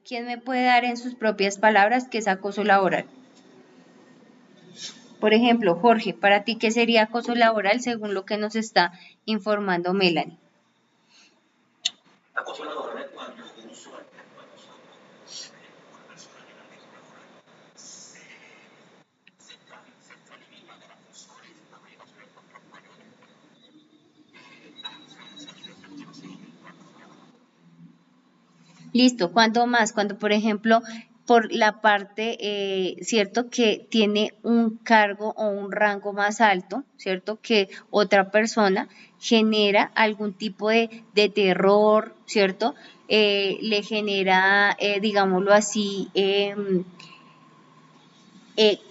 ¿Quién me puede dar en sus propias palabras qué es acoso laboral? Por ejemplo, Jorge, para ti, ¿qué sería acoso laboral según lo que nos está informando Melanie? Acoso laboral es cuando un usuario Listo, ¿cuándo más? Cuando, por ejemplo, por la parte, ¿cierto? Que tiene un cargo o un rango más alto, ¿cierto? Que otra persona genera algún tipo de terror, ¿cierto? Le genera, digámoslo así,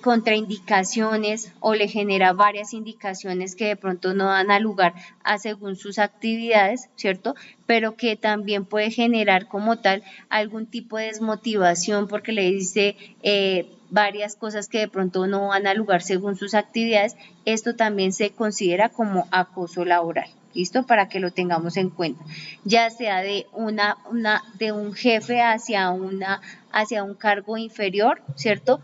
contraindicaciones o le genera varias indicaciones que de pronto no dan a lugar a según sus actividades, ¿cierto? Pero que también puede generar como tal algún tipo de desmotivación porque le dice varias cosas que de pronto no van a lugar según sus actividades. Esto también se considera como acoso laboral. ¿Listo? Para que lo tengamos en cuenta. Ya sea de de un jefe hacia un cargo inferior, ¿cierto?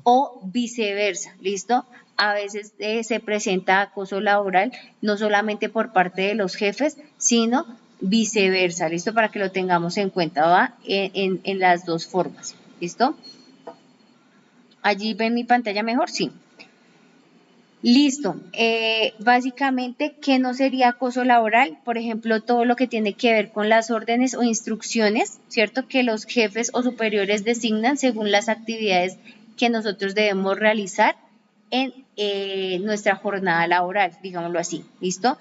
O viceversa, ¿listo? A veces se presenta acoso laboral no solamente por parte de los jefes, sino viceversa, ¿listo? Para que lo tengamos en cuenta, ¿va? En las dos formas, ¿listo? ¿Allí ven mi pantalla mejor? Sí. Listo. Básicamente, ¿qué no sería acoso laboral? Por ejemplo, todo lo que tiene que ver con las órdenes o instrucciones, ¿cierto? Que los jefes o superiores designan según las actividades que nosotros debemos realizar en nuestra jornada laboral, digámoslo así, ¿listo?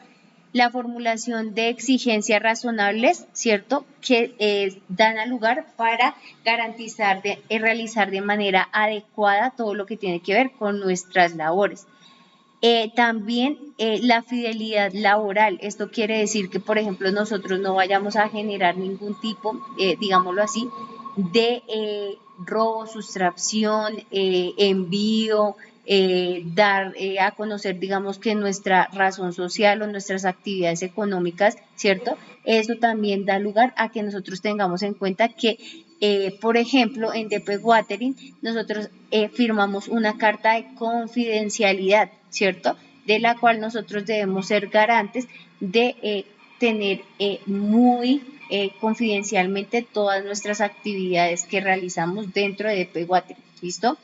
La formulación de exigencias razonables, ¿cierto? Que dan a lugar para garantizar realizar de manera adecuada todo lo que tiene que ver con nuestras labores. También la fidelidad laboral, esto quiere decir que, por ejemplo, nosotros no vayamos a generar ningún tipo, digámoslo así, de robo, sustracción, envío, dar a conocer, digamos, que nuestra razón social o nuestras actividades económicas, ¿cierto? Eso también da lugar a que nosotros tengamos en cuenta que por ejemplo, en DP Watering, nosotros firmamos una carta de confidencialidad, ¿cierto? De la cual nosotros debemos ser garantes de tener muy confidencialmente todas nuestras actividades que realizamos dentro de DP Watering, ¿listo?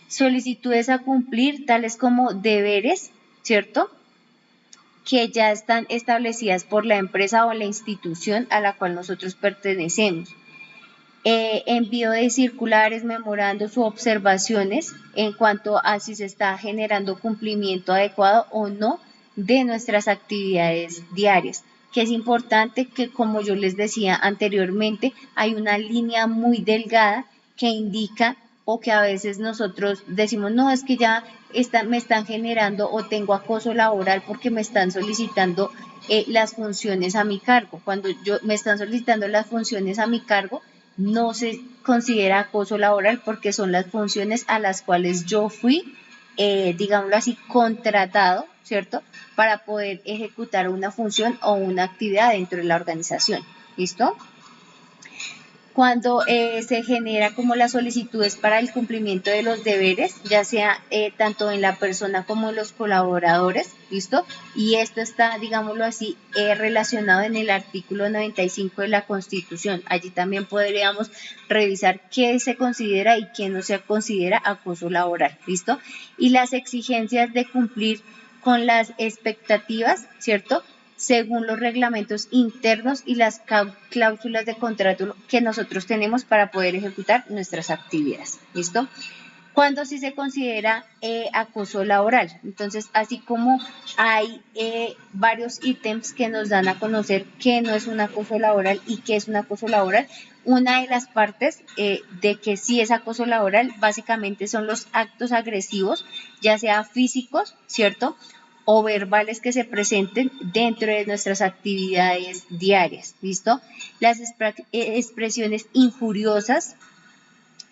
Solicitudes a cumplir, tales como deberes, ¿cierto? Que ya están establecidas por la empresa o la institución a la cual nosotros pertenecemos. Envío de circulares, memorandos u observaciones en cuanto a si se está generando cumplimiento adecuado o no de nuestras actividades diarias, que es importante que, como yo les decía anteriormente, hay una línea muy delgada que indica o que a veces nosotros decimos, no, es que ya me están generando o tengo acoso laboral porque me están solicitando las funciones a mi cargo. Cuando me están solicitando las funciones a mi cargo, no se considera acoso laboral porque son las funciones a las cuales yo fui, digámoslo así, contratado, ¿cierto? Para poder ejecutar una función o una actividad dentro de la organización. ¿Listo? Cuando se genera como las solicitudes para el cumplimiento de los deberes, ya sea tanto en la persona como en los colaboradores, ¿listo? Y esto está, digámoslo así, relacionado en el artículo 95 de la Constitución. Allí también podríamos revisar qué se considera y qué no se considera acoso laboral, ¿listo? Y las exigencias de cumplir con las expectativas, ¿cierto? Según los reglamentos internos y las cláusulas de contrato que nosotros tenemos para poder ejecutar nuestras actividades. ¿Listo? Cuando sí se considera acoso laboral. Entonces, así como hay varios ítems que nos dan a conocer qué no es un acoso laboral y qué es un acoso laboral, una de las partes de que sí es acoso laboral básicamente son los actos agresivos, ya sea físicos, ¿cierto?, o verbales que se presenten dentro de nuestras actividades diarias, ¿listo? Las expresiones injuriosas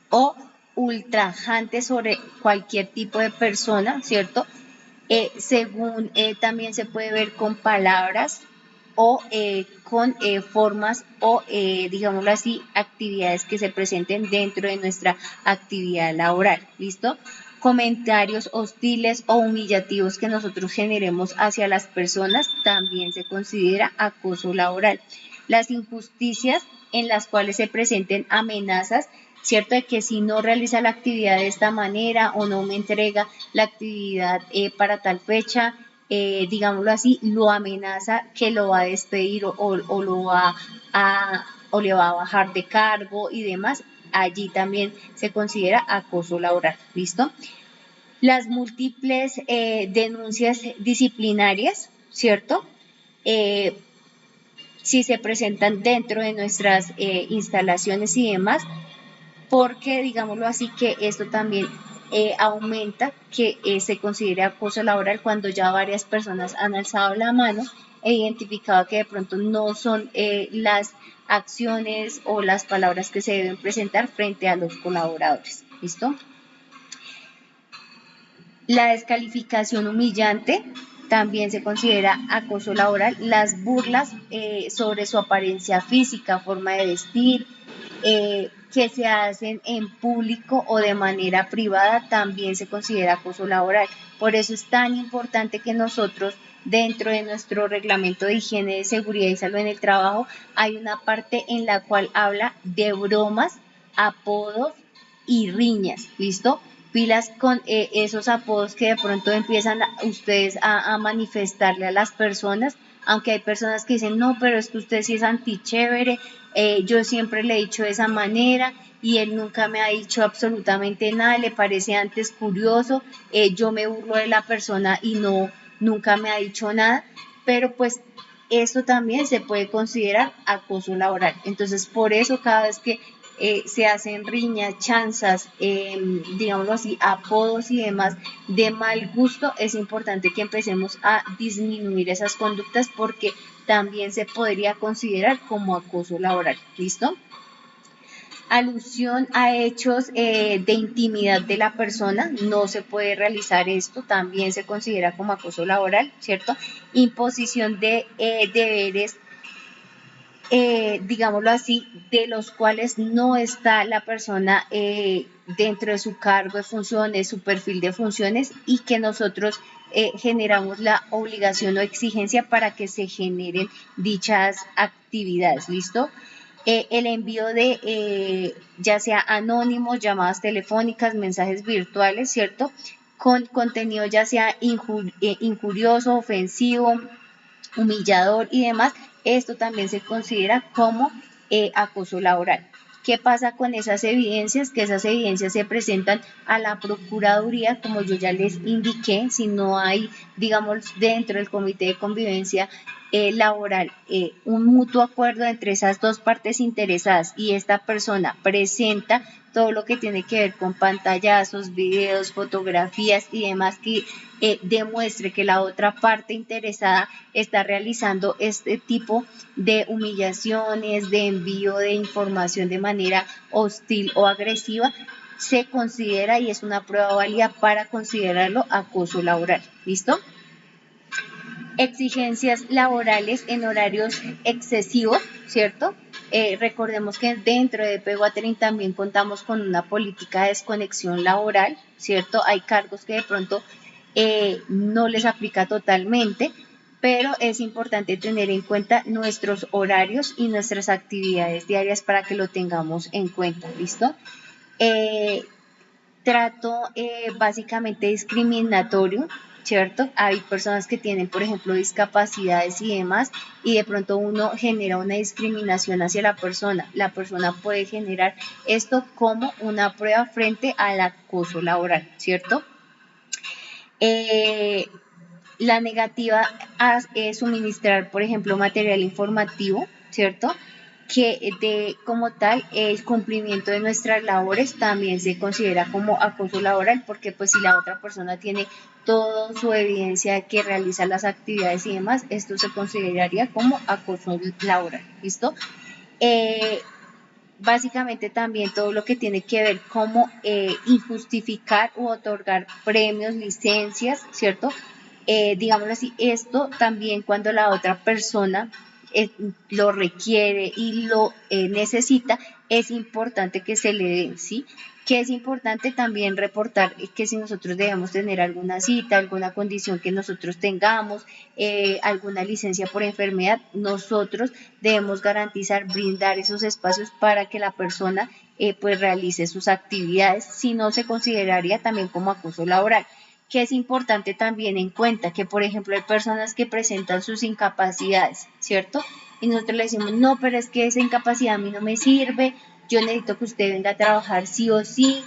o ultrajantes sobre cualquier tipo de persona, ¿cierto? Según también se puede ver con palabras o con formas o, digámoslo así, actividades que se presenten dentro de nuestra actividad laboral, ¿listo? Comentarios hostiles o humillativos que nosotros generemos hacia las personas también se considera acoso laboral. Las injusticias en las cuales se presenten amenazas, ¿cierto? De que si no realiza la actividad de esta manera o no me entrega la actividad para tal fecha, digámoslo así, lo amenaza que lo va a despedir o lo va o le va a bajar de cargo y demás, allí también se considera acoso laboral, ¿listo? Las múltiples denuncias disciplinarias, ¿cierto? Si se presentan dentro de nuestras instalaciones y demás, porque digámoslo así que esto también aumenta que se considere acoso laboral cuando ya varias personas han alzado la mano e identificado que de pronto no son las acciones o las palabras que se deben presentar frente a los colaboradores. ¿Listo? La descalificación humillante también se considera acoso laboral. Las burlas sobre su apariencia física, forma de vestir, que se hacen en público o de manera privada también se considera acoso laboral. Por eso es tan importante que nosotros, dentro de nuestro reglamento de higiene, de seguridad y salud en el trabajo, hay una parte en la cual habla de bromas, apodos y riñas, ¿listo? Pilas con esos apodos que de pronto empiezan ustedes a manifestarle a las personas, aunque hay personas que dicen, no, pero es que usted sí es antichévere, yo siempre le he dicho de esa manera y él nunca me ha dicho absolutamente nada, le parece antes curioso, yo me burlo de la persona y nunca me ha dicho nada, pero pues esto también se puede considerar acoso laboral. Entonces, por eso cada vez que se hacen riñas, chanzas, digámoslo así, apodos y demás de mal gusto, es importante que empecemos a disminuir esas conductas porque también se podría considerar como acoso laboral. ¿Listo? Alusión a hechos de intimidad de la persona, no se puede realizar esto, también se considera como acoso laboral, ¿cierto? Imposición de deberes, digámoslo así, de los cuales no está la persona dentro de su cargo de funciones, su perfil de funciones y que nosotros generamos la obligación o exigencia para que se generen dichas actividades, ¿listo? El envío de ya sea anónimos, llamadas telefónicas, mensajes virtuales, ¿cierto? Con contenido ya sea injurioso, ofensivo, humillador y demás, esto también se considera como acoso laboral. ¿Qué pasa con esas evidencias? Que esas evidencias se presentan a la Procuraduría, como yo ya les indiqué, si no hay, digamos, dentro del Comité de Convivencia laboral un mutuo acuerdo entre esas dos partes interesadas y esta persona presenta todo lo que tiene que ver con pantallazos, videos, fotografías y demás que demuestre que la otra parte interesada está realizando este tipo de humillaciones, de envío de información de manera hostil o agresiva, se considera y es una prueba válida para considerarlo acoso laboral. ¿Listo? Exigencias laborales en horarios excesivos, ¿cierto? Recordemos que dentro de P-Watering también contamos con una política de desconexión laboral, ¿cierto? Hay cargos que de pronto no les aplica totalmente, pero es importante tener en cuenta nuestros horarios y nuestras actividades diarias para que lo tengamos en cuenta, ¿listo? Trato básicamente discriminatorio, ¿cierto? Hay personas que tienen, por ejemplo, discapacidades y demás, y de pronto uno genera una discriminación hacia la persona. La persona puede generar esto como una prueba frente al acoso laboral, ¿cierto? La negativa a suministrar, por ejemplo, material informativo, ¿cierto? Que como tal el cumplimiento de nuestras labores también se considera como acoso laboral porque pues si la otra persona tiene toda su evidencia de que realiza las actividades y demás, esto se consideraría como acoso laboral, ¿listo? Básicamente también todo lo que tiene que ver como injustificar u otorgar premios, licencias, ¿cierto? Digámoslo así, esto también cuando la otra persona lo requiere y lo necesita, es importante que se le dé, ¿sí? Que es importante también reportar que si nosotros debemos tener alguna cita, alguna condición que nosotros tengamos, alguna licencia por enfermedad, nosotros debemos garantizar, brindar esos espacios para que la persona pues realice sus actividades, si no se consideraría también como acoso laboral. Que es importante también en cuenta que, por ejemplo, hay personas que presentan sus incapacidades, ¿cierto? Y nosotros le decimos, no, pero es que esa incapacidad a mí no me sirve, yo necesito que usted venga a trabajar sí o sí,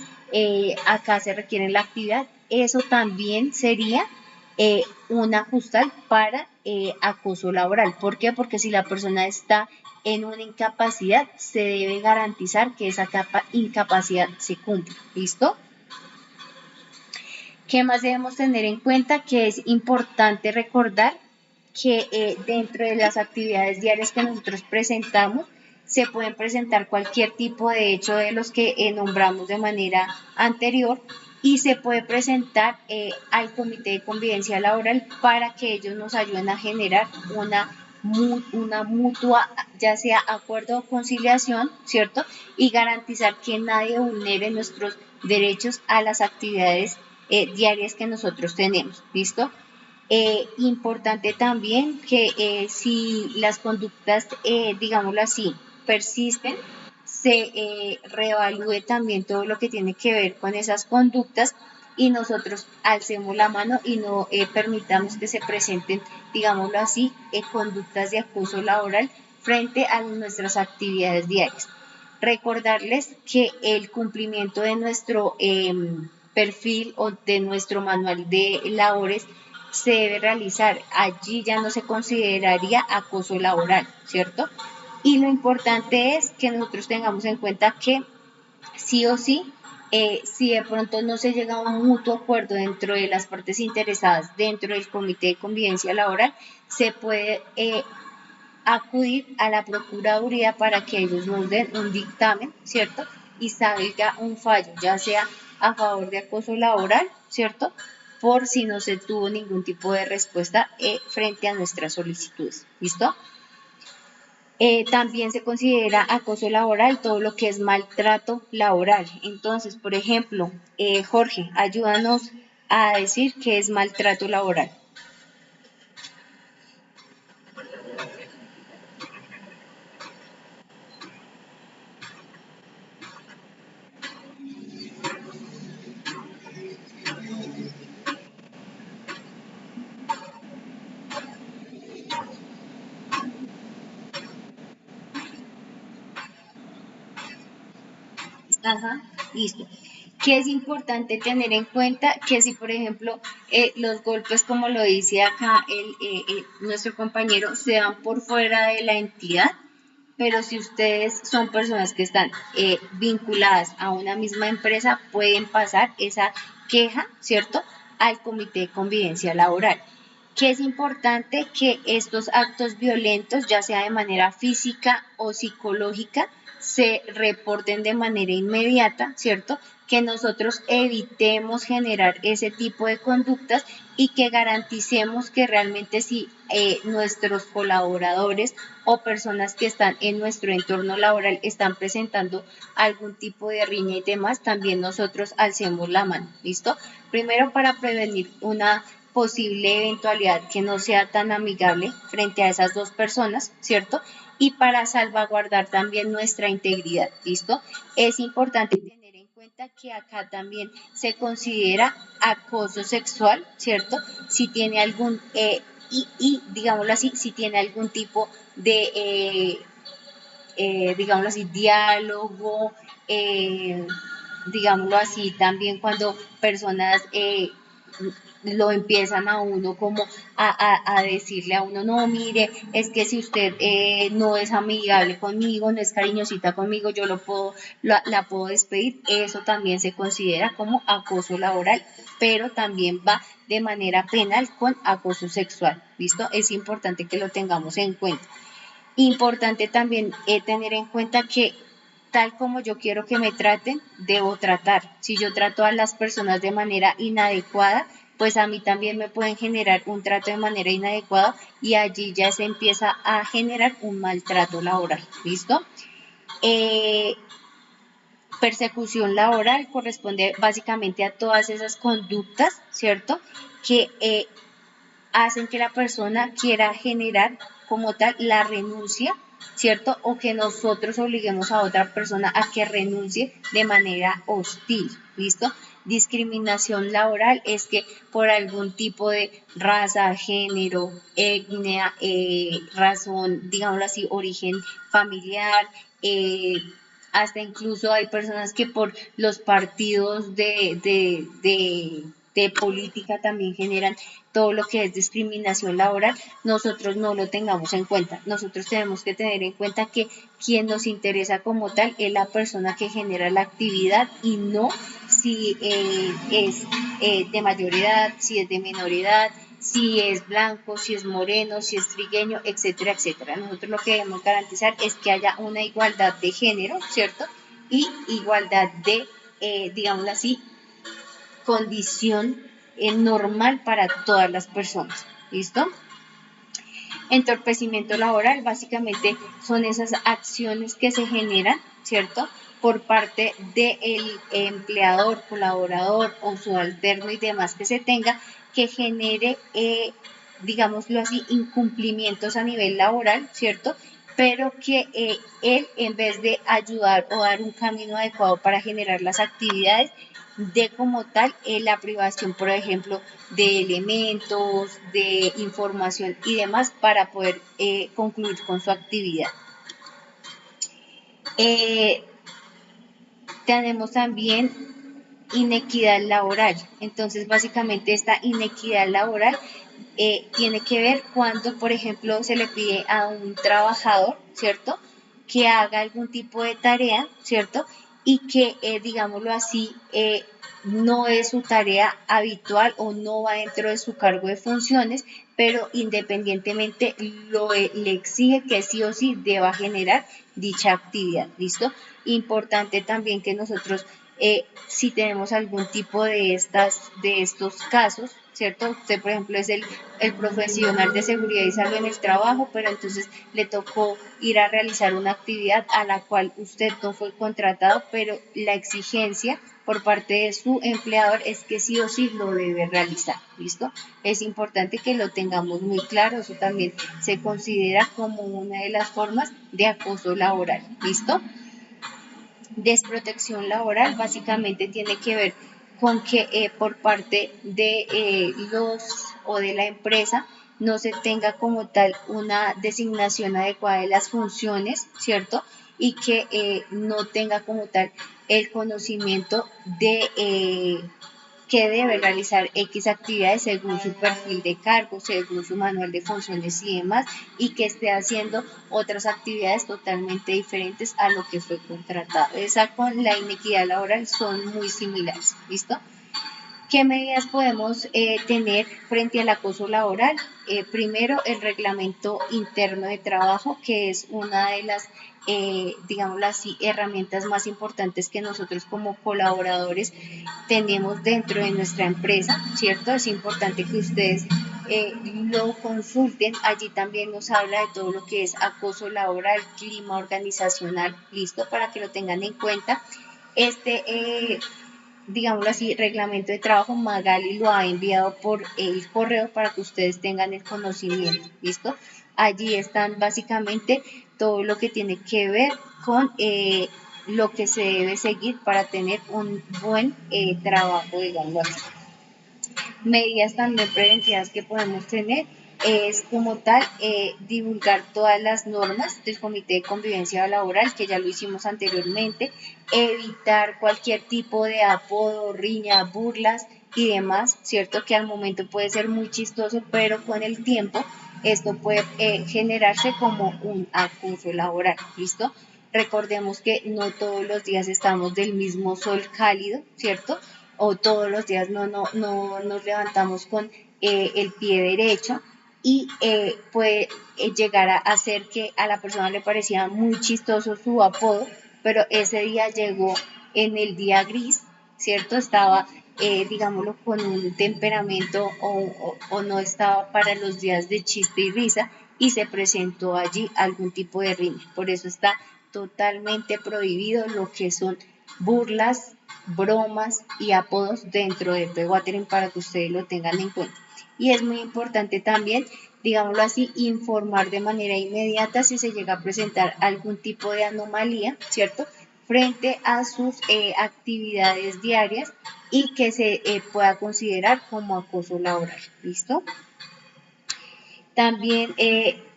acá se requiere la actividad. Eso también sería un ajustal para acoso laboral. ¿Por qué? Porque si la persona está en una incapacidad, se debe garantizar que esa incapacidad se cumpla. ¿Listo? ¿Qué más debemos tener en cuenta? Que es importante recordar que dentro de las actividades diarias que nosotros presentamos, se pueden presentar cualquier tipo de hecho de los que nombramos de manera anterior y se puede presentar al Comité de Convivencia Laboral para que ellos nos ayuden a generar una mutua, ya sea acuerdo o conciliación, ¿cierto? Y garantizar que nadie vulnere nuestros derechos a las actividades diarias que nosotros tenemos, ¿listo? Importante también que si las conductas, digámoslo así, persisten, se reevalúe también todo lo que tiene que ver con esas conductas y nosotros alcemos la mano y no permitamos que se presenten, digámoslo así, conductas de acoso laboral frente a nuestras actividades diarias. Recordarles que el cumplimiento de nuestro perfil o de nuestro manual de labores se debe realizar. Allí ya no se consideraría acoso laboral, ¿cierto? Y lo importante es que nosotros tengamos en cuenta que sí o sí, si de pronto no se llega a un mutuo acuerdo dentro de las partes interesadas, dentro del Comité de Convivencia Laboral, se puede acudir a la Procuraduría para que ellos nos den un dictamen, ¿cierto? Y salga un fallo, ya sea a favor de acoso laboral, ¿cierto? Por si no se tuvo ningún tipo de respuesta frente a nuestras solicitudes, ¿listo? También se considera acoso laboral todo lo que es maltrato laboral. Entonces, por ejemplo, Jorge, ayúdanos a decir qué es maltrato laboral. Ajá, listo. Que es importante tener en cuenta que si, por ejemplo, los golpes, como lo dice acá nuestro compañero, se dan por fuera de la entidad, pero si ustedes son personas que están vinculadas a una misma empresa, pueden pasar esa queja, ¿cierto?, al Comité de Convivencia Laboral. Que es importante que estos actos violentos, ya sea de manera física o psicológica, se reporten de manera inmediata, ¿cierto? Que nosotros evitemos generar ese tipo de conductas y que garanticemos que realmente si nuestros colaboradores o personas que están en nuestro entorno laboral están presentando algún tipo de riña y demás, también nosotros alcemos la mano, ¿listo? Primero para prevenir una posible eventualidad que no sea tan amigable frente a esas dos personas, ¿cierto? Y para salvaguardar también nuestra integridad, ¿listo? Es importante tener en cuenta que acá también se considera acoso sexual, ¿cierto? Si tiene algún, digámoslo así, si tiene algún tipo de, digámoslo así, diálogo, digámoslo así, también cuando personas lo empiezan a uno como a decirle a uno, no, mire, es que si usted no es amigable conmigo, no es cariñosita conmigo, yo la puedo despedir, eso también se considera como acoso laboral, pero también va de manera penal con acoso sexual, ¿listo? Es importante que lo tengamos en cuenta. Importante también tener en cuenta que tal como yo quiero que me traten, debo tratar. Si yo trato a las personas de manera inadecuada, pues a mí también me pueden generar un trato de manera inadecuada y allí ya se empieza a generar un maltrato laboral. ¿Listo? Persecución laboral corresponde básicamente a todas esas conductas, ¿cierto? Que hacen que la persona quiera generar como tal la renuncia, ¿cierto? O que nosotros obliguemos a otra persona a que renuncie de manera hostil, ¿listo? Discriminación laboral es que por algún tipo de raza, género, etnia, razón, digámoslo así, origen familiar, hasta incluso hay personas que por los partidos de política también generan todo lo que es discriminación laboral, nosotros no lo tengamos en cuenta. Nosotros tenemos que tener en cuenta que quien nos interesa como tal es la persona que genera la actividad y no si es de mayor edad, si es de menor edad, si es blanco, si es moreno, si es trigueño, etcétera, etcétera. Nosotros lo que debemos garantizar es que haya una igualdad de género, ¿cierto? Y igualdad de, digámoslo así, condición normal para todas las personas. ¿Listo? Entorpecimiento laboral básicamente son esas acciones que se generan, ¿cierto? Por parte del empleador, colaborador o subalterno y demás que se tenga, que genere, digámoslo así, incumplimientos a nivel laboral, ¿cierto? Pero que él, en vez de ayudar o dar un camino adecuado para generar las actividades, de como tal la privación, por ejemplo, de elementos, de información y demás para poder concluir con su actividad. Tenemos también inequidad laboral. Entonces, básicamente esta inequidad laboral tiene que ver cuando, por ejemplo, se le pide a un trabajador, ¿cierto?, que haga algún tipo de tarea, ¿cierto?, y que, digámoslo así, no es su tarea habitual o no va dentro de su cargo de funciones, pero independientemente le exige que sí o sí deba generar dicha actividad, ¿listo? Importante también que nosotros, si tenemos algún tipo de estos casos, ¿cierto? Usted, por ejemplo, es el profesional de seguridad y salud en el trabajo, pero entonces le tocó ir a realizar una actividad a la cual usted no fue contratado, pero la exigencia por parte de su empleador es que sí o sí lo debe realizar, ¿listo? Es importante que lo tengamos muy claro, eso también se considera como una de las formas de acoso laboral, ¿listo? Desprotección laboral básicamente tiene que ver con que por parte de los o de la empresa no se tenga como tal una designación adecuada de las funciones, ¿cierto? Y que no tenga como tal el conocimiento de que debe realizar X actividades según su perfil de cargo, según su manual de funciones y demás, y que esté haciendo otras actividades totalmente diferentes a lo que fue contratado. Esa con la inequidad laboral son muy similares, ¿listo? ¿Qué medidas podemos tener frente al acoso laboral? Primero, el reglamento interno de trabajo, que es una de las, digámoslo así, herramientas más importantes que nosotros como colaboradores tenemos dentro de nuestra empresa, ¿cierto? Es importante que ustedes lo consulten. Allí también nos habla de todo lo que es acoso laboral, clima organizacional, listo, para que lo tengan en cuenta. Digámoslo así, reglamento de trabajo, Magali lo ha enviado por el correo para que ustedes tengan el conocimiento, ¿listo? Allí están básicamente todo lo que tiene que ver con lo que se debe seguir para tener un buen trabajo, digamos así. Medidas también preventivas que podemos tener es como tal divulgar todas las normas del Comité de Convivencia Laboral, que ya lo hicimos anteriormente, evitar cualquier tipo de apodo, riña, burlas y demás, ¿cierto? Que al momento puede ser muy chistoso, pero con el tiempo esto puede generarse como un acoso laboral, ¿listo? Recordemos que no todos los días estamos del mismo sol cálido, ¿cierto? O todos los días no nos levantamos con el pie derecho y puede llegar a hacer que a la persona le parecía muy chistoso su apodo, pero ese día llegó en el día gris, ¿cierto? Estaba digámoslo, con un temperamento o no estaba para los días de chiste y risa y se presentó allí algún tipo de rímel. Por eso está totalmente prohibido lo que son burlas, bromas y apodos dentro de P Watering para que ustedes lo tengan en cuenta. Y es muy importante también, digámoslo así, informar de manera inmediata si se llega a presentar algún tipo de anomalía, ¿cierto?, frente a sus actividades diarias y que se pueda considerar como acoso laboral. ¿Listo? También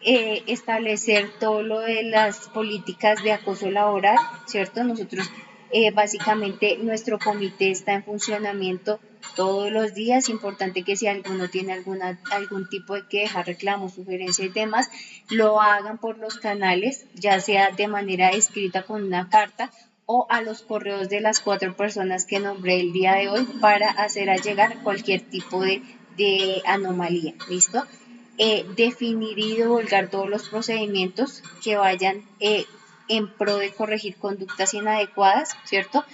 establecer todo lo de las políticas de acoso laboral, ¿cierto? Nosotros básicamente nuestro comité está en funcionamiento todos los días. Importante que si alguno tiene algún tipo de queja, reclamo, sugerencia y demás, lo hagan por los canales, ya sea de manera escrita con una carta o a los correos de las 4 personas que nombré el día de hoy para hacer llegar cualquier tipo de anomalía. ¿Listo? Definir y divulgar todos los procedimientos que vayan en pro de corregir conductas inadecuadas, ¿cierto?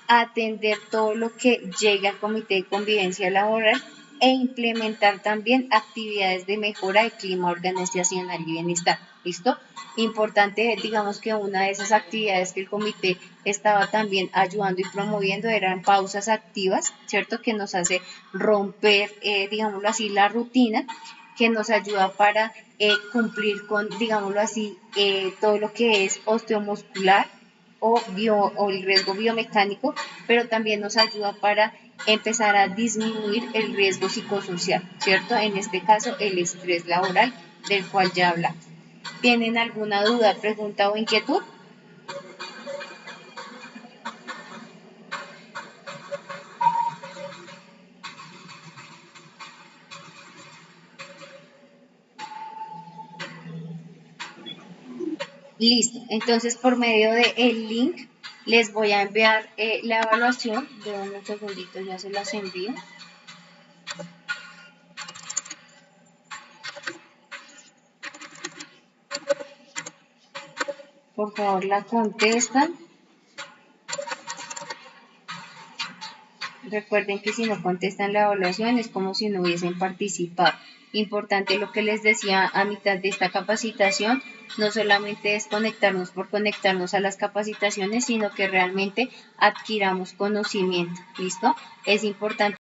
Atender todo lo que llegue al Comité de Convivencia Laboral e implementar también actividades de mejora del clima organizacional y bienestar. ¿Listo? Importante, digamos que una de esas actividades que el comité estaba también ayudando y promoviendo eran pausas activas, ¿cierto? Que nos hace romper, digámoslo así, la rutina, que nos ayuda para cumplir con, digámoslo así, todo lo que es osteomuscular o el riesgo biomecánico, pero también nos ayuda para empezar a disminuir el riesgo psicosocial, ¿cierto? En este caso, el estrés laboral, del cual ya hablamos. ¿Tienen alguna duda, pregunta o inquietud? Listo, entonces por medio del link les voy a enviar la evaluación. De un segundito, ya se las envío. Por favor, la contestan. Recuerden que si no contestan la evaluación es como si no hubiesen participado. Importante lo que les decía a mitad de esta capacitación, no solamente es conectarnos por conectarnos a las capacitaciones, sino que realmente adquiramos conocimiento. ¿Listo? Es importante